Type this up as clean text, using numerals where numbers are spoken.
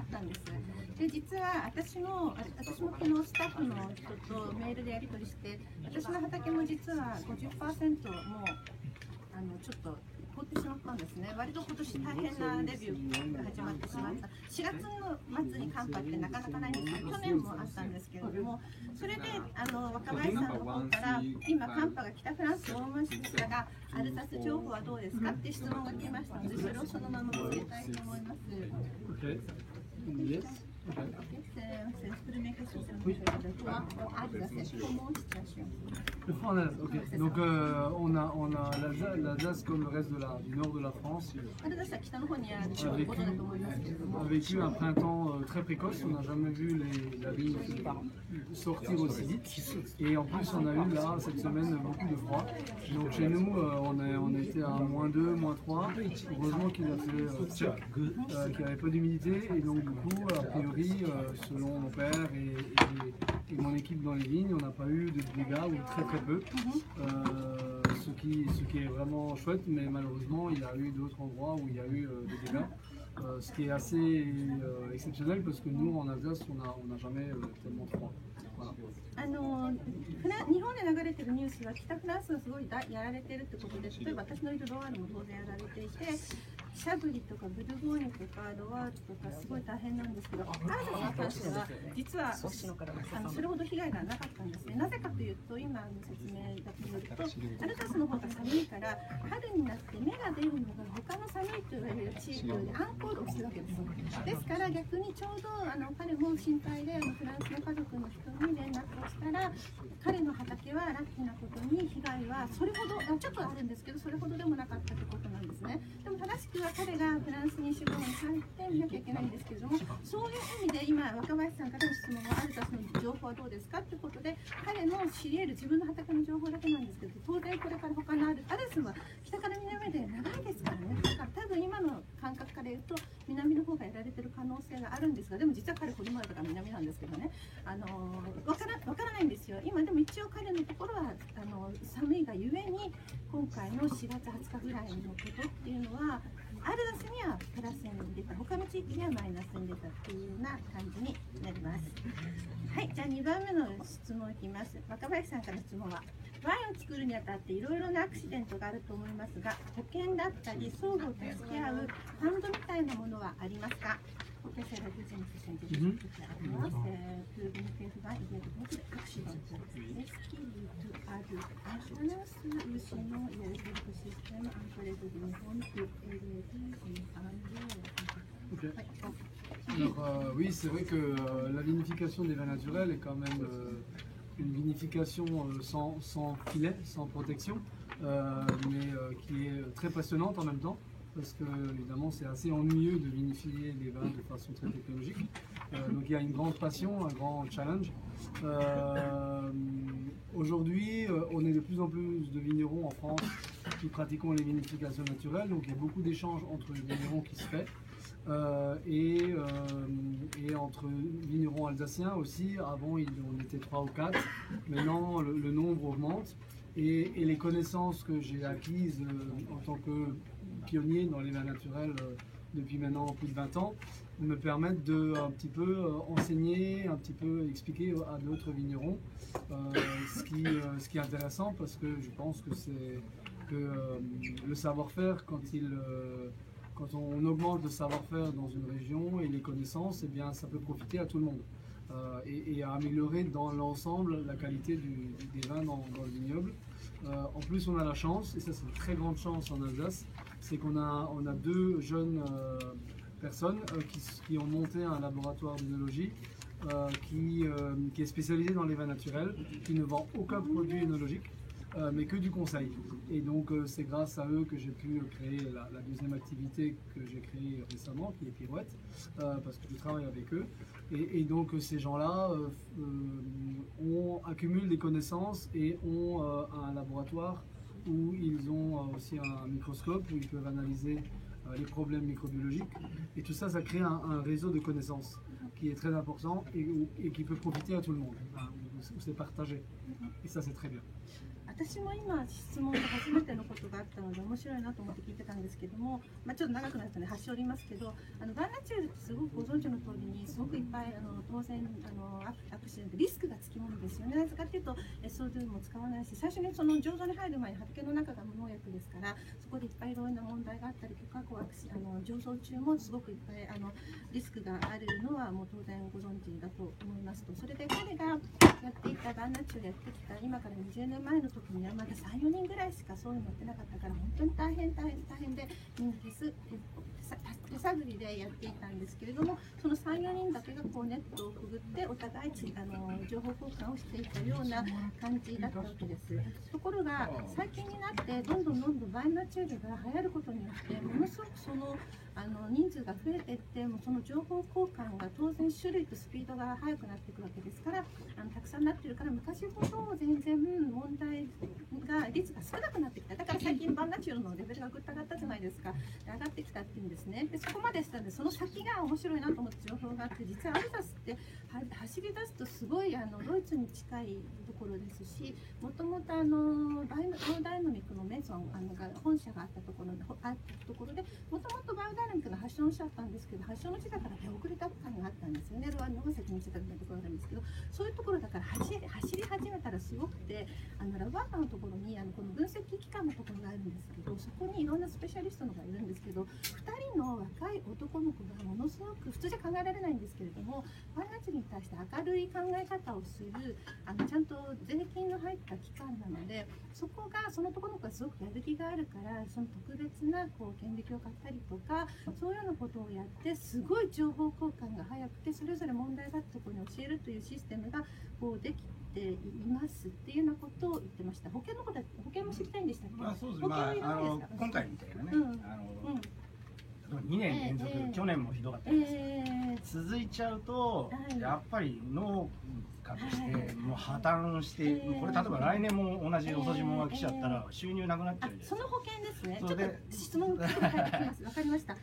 ったんです。で実は私も昨日スタッフの人とメールでやり取りして、私の畑も実は 50% もうちょっと凍ってしまったんですね。割と今年大変なレビューが始まってしまった。4月の末に寒波ってなかなかないんですけど、去年もあったんですけれども、それで若林さんの方から今寒波が北フランスを訪問しましたが、アルザス情報はどうですかって質問が来ましたので、それをそのまま伝えたいと思います。Le français, ok. Donc on a l'Alsace comme le reste du nord de la France a vécu un printemps très précoce. On n'a jamais vu la vigne sortir aussi vite. Et en plus on a eu là cette semaine beaucoup de froid. Donc chez nous on était à -2, -3. Heureusement qu'il a fait check, qu'il n'y avait pas d'humidité. Et donc du coup a priori selon mon père et mon équipe dans les vignes, on n'a pas eu de dégâts ou très peu, ce qui est vraiment chouette, mais malheureusement il y a eu d'autres endroits où il y a eu des dégâts, ce qui est assez exceptionnel parce que nous en Alsace on n'a jamais tellement froid. Voilà. 日本で流れてるニュースは北フランスがすごいやられてるってことで、例えば私のいるロワールも当然やられていて、シャブリとかブルゴーニュとかロワールとかすごい大変なんですけど、アルザスに関しては実はそれほど被害がなかったんですね。なぜかというと、今の説明だとよると、アルザスの方が寒いから春になって芽が出るのが他の寒いと言われる地域よりアンコールをしてるわけです。ですから逆にちょうど彼も心配でフランスの家族の人に連絡をしたら、彼の畑はラッキーなことに被害はそれほどちょっとあるんですけど、それほどでもなかったということなんですね。でも正しくは彼がフランスに守護に入って見なきゃいけないんですけれども、そういう意味で今若林さんからの質問はアルザスの情報はどうですかということで、彼の知り得る自分の畑の情報だけなんですけど、当然これから他のアルザスは北から南で長いですからね。だから多分今の感覚から言うと南の方がやられてる可能性があるんですが、でも実は彼これまでから南なんですけどね、わからないんですよ。今でも一応彼のところは寒いがゆえに今回の4月20日ぐらいのことっていうのはアルザスにはプラスに出た、他の地域にはマイナスに出たっていうような感じになります。はい、じゃあ2番目の質問いきます。若林さんから質問は、ワインを作るにあたっていろいろなアクシデントがあると思いますが、保険だったり相互助け合うファンドみたいなものはありますか？Okay. Alors, oui, c'est vrai que la vinification des vins naturels est quand même une vinification sans filet, sans protection, mais qui est très passionnante en même temps, parce que évidemment c'est assez ennuyeux de vinifier les vins de façon très technologique. Donc il y a une grande passion, un grand challenge. Aujourd'hui, on est de plus en plus de vignerons en France qui pratiquons les vinifications naturelles, donc il y a beaucoup d'échanges entre les vignerons qui se fait. Et entre vignerons alsaciens aussi. Avant on était 3 ou 4, maintenant le nombre augmente et les connaissances que j'ai acquises en tant que pionnier dans les vins naturels depuis maintenant plus de 20 ans me permettent de un petit peu enseigner, un petit peu expliquer à d'autres vignerons ce qui est intéressant, parce que je pense que le savoir-faire quand on augmente le savoir-faire dans une région et les connaissances, eh bien, ça peut profiter à tout le monde et à améliorer dans l'ensemble la qualité des vins dans le vignoble. En plus, on a la chance, et ça c'est une très grande chance en Alsace, c'est qu'on a 2 jeunes personnes qui ont monté un laboratoire d'œnologie qui est spécialisé dans les vins naturels, qui ne vend aucun produit œnologique, mais que du conseil. Et donc c'est grâce à eux que j'ai pu créer la deuxième activité que j'ai créée récemment, qui est Pirouette, parce que je travaille avec eux. Et donc ces gens-là accumulent des connaissances et ont un laboratoire où ils ont aussi un microscope où ils peuvent analyser les problèmes microbiologiques. Et tout ça, ça crée un réseau de connaissances qui est très important et qui peut profiter à tout le monde, où c'est partagé. Et ça, c'est très bien. 私も今質問で初めてのことがあったので面白いなと思って聞いてたんですけども、ちょっと長くなったので端折りますけど、バンナチュールってすごくご存知の通りすごくいっぱい当然アクシデントリスクがつきものですよね。なぜかというと SO2 も使わないし、最初にその醸造に入る前に畑の中が無農薬ですから、そこでいっぱいいろんな問題があったりとか、醸造中もすごくいっぱいリスクがあるのはもう当然ご存知だと思いますと。それで彼がやっていたバンナッチをやってきた今から20年前の時にはまだ 3,4 人ぐらいしかそういうのやってなかったから、本当に大変で、みんな手探りでやっていたんですけれども、その 3,4 人だけがこうネットをくぐってお互い情報交換をしていたような感じだったわけです。ところが最近になってどんどんバイナチュールが流行ることによって、ものすごくその人数が増えていって、もその情報交換が当然種類とスピードが速くなっていくわけですから、たくさんなってるから、昔ほど全然問題が率が少なくなってきた。だから最近バンナチュールのレベルがぐっと上がったじゃないですか。上がってきたっていうんですね。でそこまでしたので、その先が面白いなと思って情報があって、実はアルザスって走り出すとすごいドイツに近いところですし、もともとバイオダイナミックのメゾンが本社があったところで、もともとバイオダイナミックの発祥の地だったんですけど、発祥の地だから手遅れた感があったんですよね。長崎にしてたみたいなところがあるんですけど、そういうところだから走り始めたらすごくて、ラバーカのところにこの分析機関のところがあるんですけど、そこにいろんなスペシャリストのがいるんですけど、2人の若い男の子がものすごく普通じゃ考えられないんですけれども、バイナチュールに対して明るい考え方をするちゃんと税金の入った機関なので、そのところの子がすごくやる気があるから、その特別な顕微鏡を買ったりとか、そういうようなことをやって、すごい情報交換が早くて、それぞれ問題があったところに教えるというシステムができていますっていうようなことを言ってました。保険も知りたいんでしたっけ？そうです。保険はいらないですか？今回みたいなね、2年連続、去年もひどかったです続いちゃうと、やっぱり農家としてもう破綻して、これ例えば来年も同じ遅霜が来ちゃったら収入なくなっちゃうじゃないですか。その保険ですね。ちょっと質問が返ってきます。わかりました。